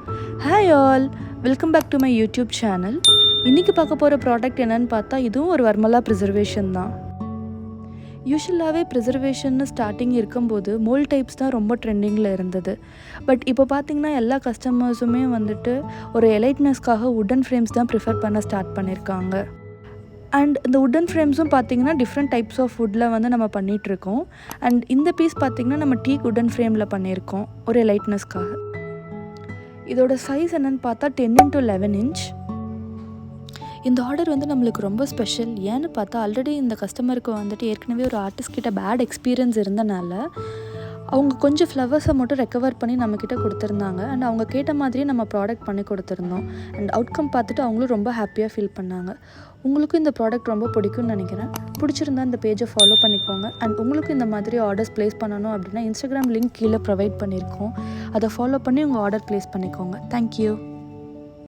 Hi all, welcome back to my YouTube channel. இன்றைக்கி பார்க்க போகிற ப்ராடக்ட் என்னென்னு பார்த்தா இதுவும் ஒரு வர்மலா ப்ரிசர்வேஷன் தான். யூஷுவலாகவே ப்ரிசர்வேஷன்னு ஸ்டார்டிங் இருக்கும்போது மோல்ட் டைப்ஸ் தான் ரொம்ப ட்ரெண்டிங்கில் இருந்தது. பட் இப்போ பார்த்திங்கன்னா எல்லா கஸ்டமர்ஸுமே வந்துட்டு ஒரு எலைட்னஸ்க்காக வுட்டன் ஃப்ரேம்ஸ் தான் ப்ரிஃபர் பண்ண ஸ்டார்ட் பண்ணியிருக்காங்க. அண்ட் இந்த வுட்டன் ஃப்ரேம்ஸும் பார்த்திங்கன்னா டிஃப்ரெண்ட் டைப்ஸ் ஆஃப் வுட்டில் வந்து நம்ம பண்ணிகிட்ருக்கோம். அண்ட் இந்த பீஸ் பார்த்திங்கன்னா நம்ம டீக் வுட்டன் ஃப்ரேமில் பண்ணியிருக்கோம் ஒரு எலைட்னஸ்க்காக. இதோட சைஸ் என்னென்னு பார்த்தா 10x11 inch. இந்த ஆர்டர் வந்து நம்மளுக்கு ரொம்ப ஸ்பெஷல். ஏன்னு பார்த்தா ஆல்ரெடி இந்த கஸ்டமருக்கு வந்துட்டு ஏற்கனவே ஒரு ஆர்டிஸ்ட் கிட்ட பேட் எக்ஸ்பீரியன்ஸ் இருந்தனால அவங்க கொஞ்சம் ஃப்ளவர்ஸை மட்டும் ரெக்கவர் பண்ணி நம்மக்கிட்ட கொடுத்துருந்தாங்க. அண்ட் அவங்க கேட்ட மாதிரியே நம்ம ப்ராடக்ட் பண்ணி கொடுத்துருந்தோம். அண்ட் அவுட்கம் பார்த்துட்டு அவங்களும் ரொம்ப ஹாப்பியாக ஃபீல் பண்ணாங்க. உங்களுக்கும் இந்த ப்ராடக்ட் ரொம்ப பிடிக்கும்னு நினைக்கிறேன். பிடிச்சிருந்தா இந்த பேஜை ஃபாலோ பண்ணிக்கோங்க. அண்ட் உங்களுக்கு இந்த மாதிரி ஆர்டர்ஸ் ப்ளேஸ் பண்ணணும் அப்படின்னா இன்ஸ்டாகிராம் லிங்க் கீழே ப்ரொவைட் பண்ணியிருக்கோம். அதை ஃபாலோ பண்ணி உங்கள் ஆர்டர் ப்ளேஸ் பண்ணிக்கோங்க. தேங்க்யூ.